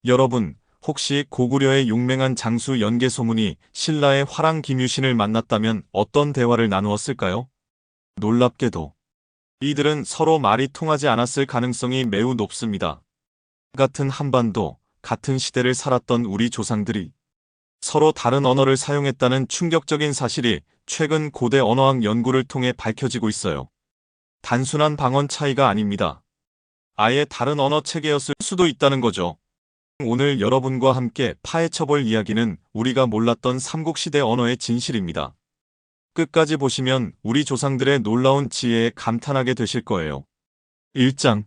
여러분, 혹시 고구려의 용맹한 장수 연개소문이 신라의 화랑 김유신을 만났다면 어떤 대화를 나누었을까요? 놀랍게도 이들은 서로 말이 통하지 않았을 가능성이 매우 높습니다. 같은 한반도, 같은 시대를 살았던 우리 조상들이 서로 다른 언어를 사용했다는 충격적인 사실이 최근 고대 언어학 연구를 통해 밝혀지고 있어요. 단순한 방언 차이가 아닙니다. 아예 다른 언어 체계였을 수도 있다는 거죠. 오늘 여러분과 함께 파헤쳐볼 이야기는 우리가 몰랐던 삼국시대 언어의 진실입니다. 끝까지 보시면 우리 조상들의 놀라운 지혜에 감탄하게 되실 거예요. 1장.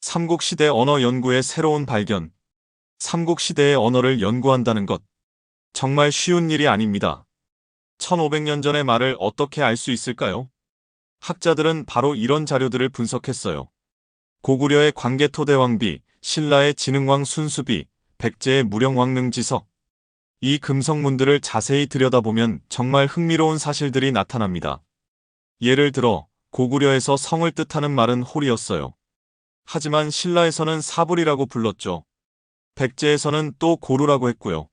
삼국시대 언어 연구의 새로운 발견. 삼국시대의 언어를 연구한다는 것. 정말 쉬운 일이 아닙니다. 1500년 전의 말을 어떻게 알 수 있을까요? 학자들은 바로 이런 자료들을 분석했어요. 고구려의 광개토대왕비, 신라의 진흥왕 순수비, 백제의 무령왕릉지석. 이 금성문들을 자세히 들여다보면 정말 흥미로운 사실들이 나타납니다. 예를 들어 고구려에서 성을 뜻하는 말은 홀이었어요. 하지만 신라에서는 사불이라고 불렀죠. 백제에서는 또 고루라고 했고요.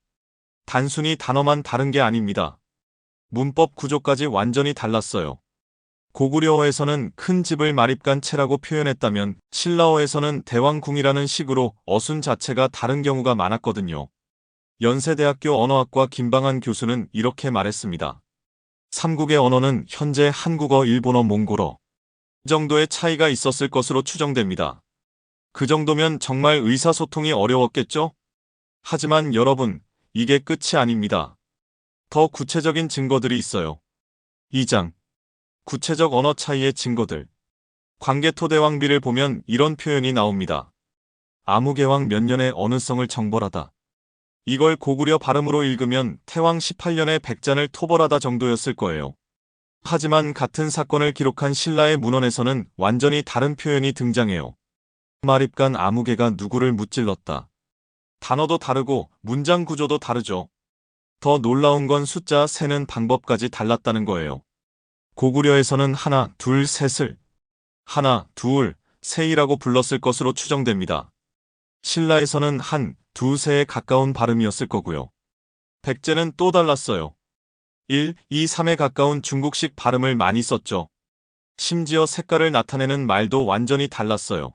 단순히 단어만 다른 게 아닙니다. 문법 구조까지 완전히 달랐어요. 고구려어에서는 큰 집을 마립간채라고 표현했다면 신라어에서는 대왕궁이라는 식으로 어순 자체가 다른 경우가 많았거든요. 연세대학교 언어학과 김방한 교수는 이렇게 말했습니다. 삼국의 언어는 현재 한국어, 일본어, 몽골어 정도의 차이가 있었을 것으로 추정됩니다. 그 정도면 정말 의사소통이 어려웠겠죠? 하지만 여러분, 이게 끝이 아닙니다. 더 구체적인 증거들이 있어요. 2장. 구체적 언어 차이의 증거들. 광개토대왕비를 보면 이런 표현이 나옵니다. 아무개왕 몇 년에 어느 성을 정벌하다. 이걸 고구려 발음으로 읽으면 태왕 18년에 백잔을 토벌하다 정도였을 거예요. 하지만 같은 사건을 기록한 신라의 문헌에서는 완전히 다른 표현이 등장해요. 마립간 아무개가 누구를 무찔렀다. 단어도 다르고 문장 구조도 다르죠. 더 놀라운 건 숫자 세는 방법까지 달랐다는 거예요. 고구려에서는 하나, 둘, 셋을 하나, 둘, 셋이라고 불렀을 것으로 추정됩니다. 신라에서는 한, 두세에 가까운 발음이었을 거고요. 백제는 또 달랐어요. 1, 2, 3에 가까운 중국식 발음을 많이 썼죠. 심지어 색깔을 나타내는 말도 완전히 달랐어요.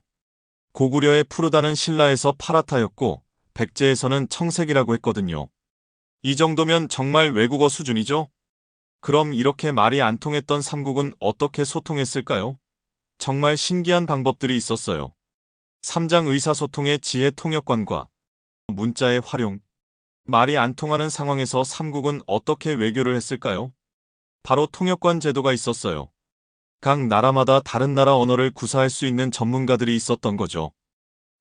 고구려의 푸르다는 신라에서 파랗다였고 백제에서는 청색이라고 했거든요. 이 정도면 정말 외국어 수준이죠? 그럼 이렇게 말이 안 통했던 삼국은 어떻게 소통했을까요? 정말 신기한 방법들이 있었어요. 3장 의사소통의 지혜 통역관과 문자의 활용. 말이 안 통하는 상황에서 삼국은 어떻게 외교를 했을까요? 바로 통역관 제도가 있었어요. 각 나라마다 다른 나라 언어를 구사할 수 있는 전문가들이 있었던 거죠.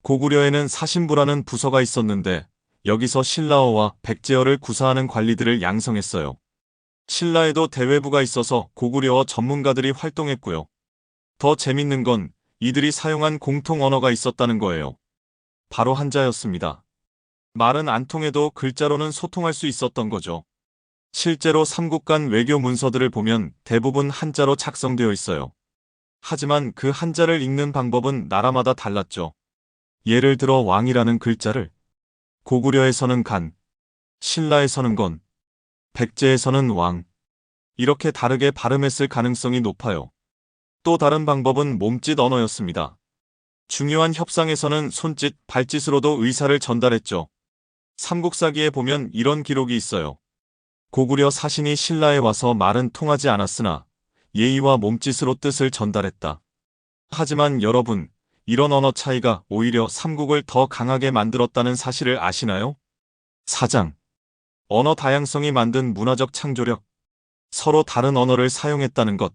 고구려에는 사신부라는 부서가 있었는데 여기서 신라어와 백제어를 구사하는 관리들을 양성했어요. 신라에도 대외부가 있어서 고구려어 전문가들이 활동했고요. 더 재밌는 건 이들이 사용한 공통 언어가 있었다는 거예요. 바로 한자였습니다. 말은 안 통해도 글자로는 소통할 수 있었던 거죠. 실제로 삼국 간 외교 문서들을 보면 대부분 한자로 작성되어 있어요. 하지만 그 한자를 읽는 방법은 나라마다 달랐죠. 예를 들어 왕이라는 글자를 고구려에서는 간, 신라에서는 건, 백제에서는 왕, 이렇게 다르게 발음했을 가능성이 높아요. 또 다른 방법은 몸짓 언어였습니다. 중요한 협상에서는 손짓, 발짓으로도 의사를 전달했죠. 삼국사기에 보면 이런 기록이 있어요. 고구려 사신이 신라에 와서 말은 통하지 않았으나 예의와 몸짓으로 뜻을 전달했다. 하지만 여러분, 이런 언어 차이가 오히려 삼국을 더 강하게 만들었다는 사실을 아시나요? 4장. 언어 다양성이 만든 문화적 창조력. 서로 다른 언어를 사용했다는 것.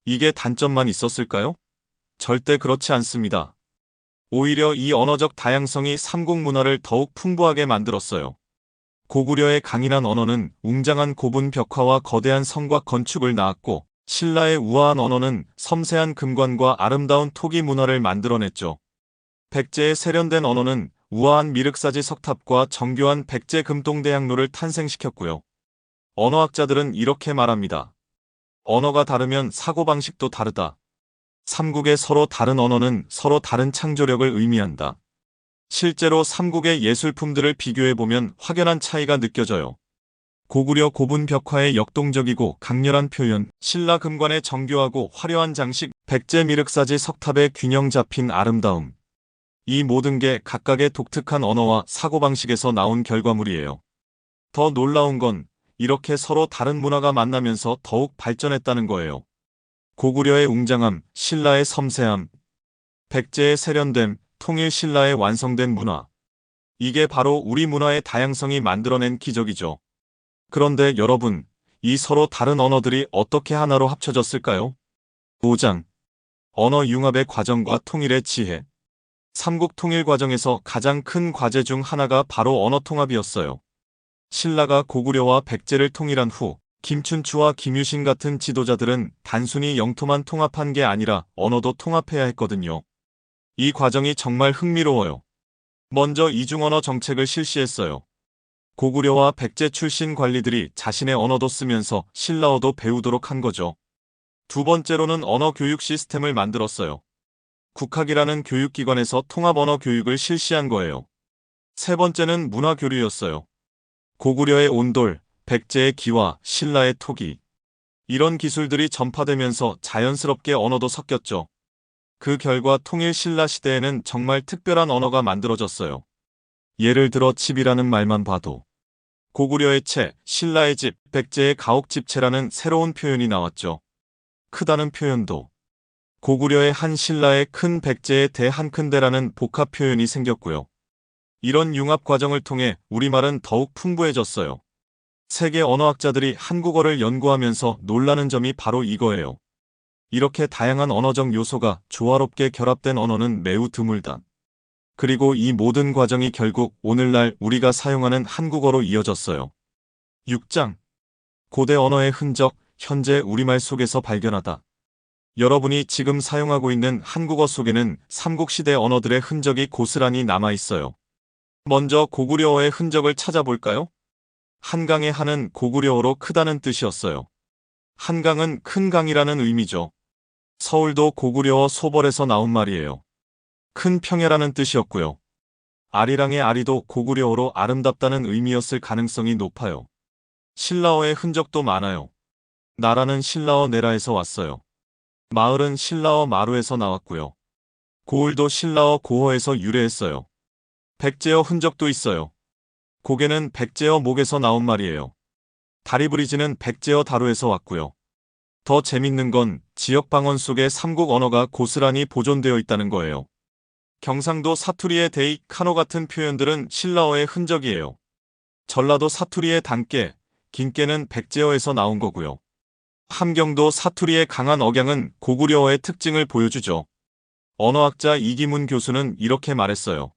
이게 단점만 있었을까요? 절대 그렇지 않습니다. 오히려 이 언어적 다양성이 삼국 문화를 더욱 풍부하게 만들었어요. 고구려의 강인한 언어는 웅장한 고분 벽화와 거대한 성곽 건축을 낳았고 신라의 우아한 언어는 섬세한 금관과 아름다운 토기 문화를 만들어냈죠. 백제의 세련된 언어는 우아한 미륵사지 석탑과 정교한 백제 금동대향로를 탄생시켰고요. 언어학자들은 이렇게 말합니다. 언어가 다르면 사고방식도 다르다. 삼국의 서로 다른 언어는 서로 다른 창조력을 의미한다. 실제로 삼국의 예술품들을 비교해보면 확연한 차이가 느껴져요. 고구려 고분 벽화의 역동적이고 강렬한 표현, 신라 금관의 정교하고 화려한 장식, 백제 미륵사지 석탑의 균형 잡힌 아름다움. 이 모든 게 각각의 독특한 언어와 사고방식에서 나온 결과물이에요. 더 놀라운 건 이렇게 서로 다른 문화가 만나면서 더욱 발전했다는 거예요. 고구려의 웅장함, 신라의 섬세함, 백제의 세련됨, 통일 신라의 완성된 문화. 이게 바로 우리 문화의 다양성이 만들어낸 기적이죠. 그런데 여러분, 이 서로 다른 언어들이 어떻게 하나로 합쳐졌을까요? 5장. 언어 융합의 과정과 통일의 지혜. 삼국 통일 과정에서 가장 큰 과제 중 하나가 바로 언어 통합이었어요. 신라가 고구려와 백제를 통일한 후 김춘추와 김유신 같은 지도자들은 단순히 영토만 통합한 게 아니라 언어도 통합해야 했거든요. 이 과정이 정말 흥미로워요. 먼저 이중언어 정책을 실시했어요. 고구려와 백제 출신 관리들이 자신의 언어도 쓰면서 신라어도 배우도록 한 거죠. 두 번째로는 언어 교육 시스템을 만들었어요. 국학이라는 교육기관에서 통합 언어 교육을 실시한 거예요. 세 번째는 문화 교류였어요. 고구려의 온돌, 백제의 기와, 신라의 토기. 이런 기술들이 전파되면서 자연스럽게 언어도 섞였죠. 그 결과 통일 신라 시대에는 정말 특별한 언어가 만들어졌어요. 예를 들어 집이라는 말만 봐도 고구려의 채, 신라의 집, 백제의 가옥집채라는 새로운 표현이 나왔죠. 크다는 표현도 고구려의 한, 신라의 큰, 백제의 대 한큰대라는 복합 표현이 생겼고요. 이런 융합 과정을 통해 우리말은 더욱 풍부해졌어요. 세계 언어학자들이 한국어를 연구하면서 놀라는 점이 바로 이거예요. 이렇게 다양한 언어적 요소가 조화롭게 결합된 언어는 매우 드물다. 그리고 이 모든 과정이 결국 오늘날 우리가 사용하는 한국어로 이어졌어요. 6장. 고대 언어의 흔적, 현재 우리말 속에서 발견하다. 여러분이 지금 사용하고 있는 한국어 속에는 삼국시대 언어들의 흔적이 고스란히 남아있어요. 먼저 고구려어의 흔적을 찾아볼까요? 한강의 한은 고구려어로 크다는 뜻이었어요. 한강은 큰 강이라는 의미죠. 서울도 고구려어 소벌에서 나온 말이에요. 큰 평야라는 뜻이었고요. 아리랑의 아리도 고구려어로 아름답다는 의미였을 가능성이 높아요. 신라어의 흔적도 많아요. 나라는 신라어 내라에서 왔어요. 마을은 신라어 마루에서 나왔고요. 고을도 신라어 고허에서 유래했어요. 백제어 흔적도 있어요. 고개는 백제어 목에서 나온 말이에요. 다리 브리지는 백제어 다루에서 왔고요. 더 재밌는 건 지역 방언 속에 삼국 언어가 고스란히 보존되어 있다는 거예요. 경상도 사투리의 데이, 카노 같은 표현들은 신라어의 흔적이에요. 전라도 사투리의 단께, 긴께는 백제어에서 나온 거고요. 함경도 사투리의 강한 억양은 고구려어의 특징을 보여주죠. 언어학자 이기문 교수는 이렇게 말했어요.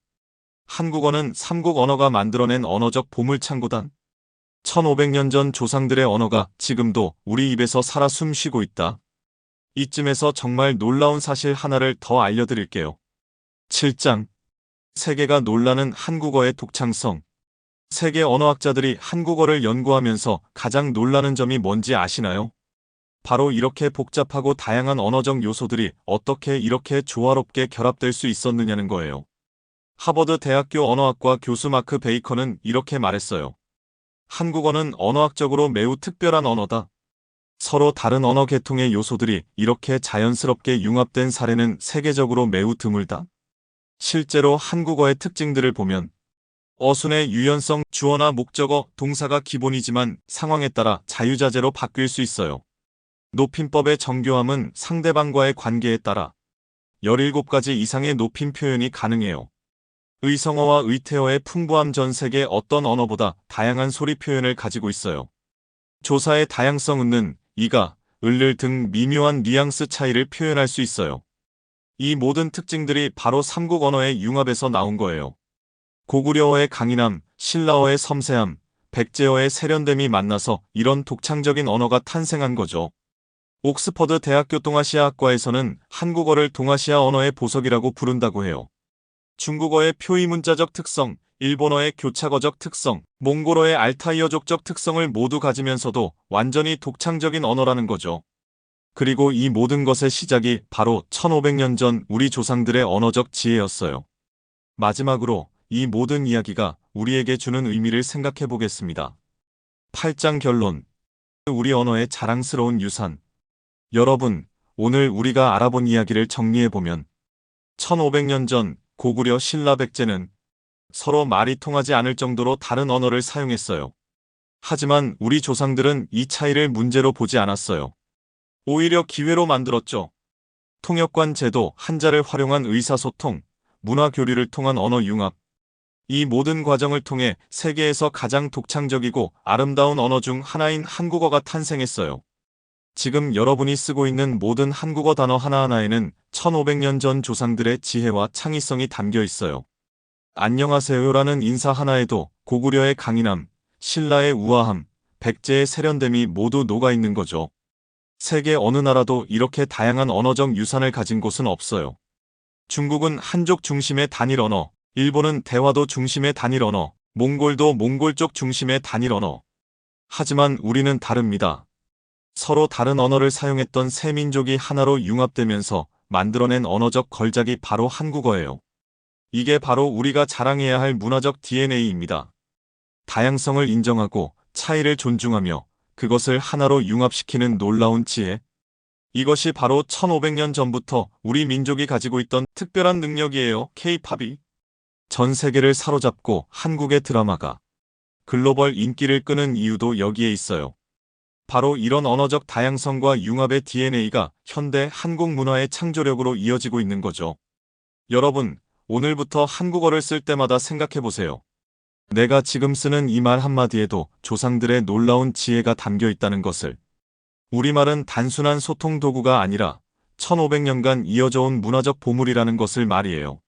한국어는 삼국 언어가 만들어낸 언어적 보물창고다. 1500년 전 조상들의 언어가 지금도 우리 입에서 살아 숨쉬고 있다. 이쯤에서 정말 놀라운 사실 하나를 더 알려드릴게요. 7장. 세계가 놀라는 한국어의 독창성. 세계 언어학자들이 한국어를 연구하면서 가장 놀라는 점이 뭔지 아시나요? 바로 이렇게 복잡하고 다양한 언어적 요소들이 어떻게 이렇게 조화롭게 결합될 수 있었느냐는 거예요. 하버드 대학교 언어학과 교수 마크 베이커는 이렇게 말했어요. 한국어는 언어학적으로 매우 특별한 언어다. 서로 다른 언어 계통의 요소들이 이렇게 자연스럽게 융합된 사례는 세계적으로 매우 드물다. 실제로 한국어의 특징들을 보면 어순의 유연성, 주어나 목적어, 동사가 기본이지만 상황에 따라 자유자재로 바뀔 수 있어요. 높임법의 정교함은 상대방과의 관계에 따라 17가지 이상의 높임 표현이 가능해요. 의성어와 의태어의 풍부함 전 세계 어떤 언어보다 다양한 소리 표현을 가지고 있어요. 조사의 다양성은 이가, 을를 등 미묘한 뉘앙스 차이를 표현할 수 있어요. 이 모든 특징들이 바로 삼국 언어의 융합에서 나온 거예요. 고구려어의 강인함, 신라어의 섬세함, 백제어의 세련됨이 만나서 이런 독창적인 언어가 탄생한 거죠. 옥스퍼드 대학교 동아시아학과에서는 한국어를 동아시아 언어의 보석이라고 부른다고 해요. 중국어의 표의문자적 특성, 일본어의 교차어적 특성, 몽골어의 알타이어족적 특성을 모두 가지면서도 완전히 독창적인 언어라는 거죠. 그리고 이 모든 것의 시작이 바로 1500년 전 우리 조상들의 언어적 지혜였어요. 마지막으로 이 모든 이야기가 우리에게 주는 의미를 생각해 보겠습니다. 8장 결론. 우리 언어의 자랑스러운 유산. 여러분, 오늘 우리가 알아본 이야기를 정리해 보면 1500년 전 고구려 신라 백제는 서로 말이 통하지 않을 정도로 다른 언어를 사용했어요. 하지만 우리 조상들은 이 차이를 문제로 보지 않았어요. 오히려 기회로 만들었죠. 통역관 제도, 한자를 활용한 의사소통, 문화 교류를 통한 언어 융합. 이 모든 과정을 통해 세계에서 가장 독창적이고 아름다운 언어 중 하나인 한국어가 탄생했어요. 지금 여러분이 쓰고 있는 모든 한국어 단어 하나하나에는 1500년 전 조상들의 지혜와 창의성이 담겨 있어요. 안녕하세요라는 인사 하나에도 고구려의 강인함, 신라의 우아함, 백제의 세련됨이 모두 녹아 있는 거죠. 세계 어느 나라도 이렇게 다양한 언어적 유산을 가진 곳은 없어요. 중국은 한족 중심의 단일 언어, 일본은 대화도 중심의 단일 언어, 몽골도 몽골족 중심의 단일 언어. 하지만 우리는 다릅니다. 서로 다른 언어를 사용했던 세 민족이 하나로 융합되면서 만들어낸 언어적 걸작이 바로 한국어예요. 이게 바로 우리가 자랑해야 할 문화적 DNA입니다. 다양성을 인정하고 차이를 존중하며 그것을 하나로 융합시키는 놀라운 지혜. 이것이 바로 1500년 전부터 우리 민족이 가지고 있던 특별한 능력이에요. K-팝이 전 세계를 사로잡고 한국의 드라마가 글로벌 인기를 끄는 이유도 여기에 있어요. 바로 이런 언어적 다양성과 융합의 DNA가 현대 한국 문화의 창조력으로 이어지고 있는 거죠. 여러분, 오늘부터 한국어를 쓸 때마다 생각해 보세요. 내가 지금 쓰는 이 말 한마디에도 조상들의 놀라운 지혜가 담겨 있다는 것을. 우리말은 단순한 소통 도구가 아니라 1500년간 이어져 온 문화적 보물이라는 것을 말이에요.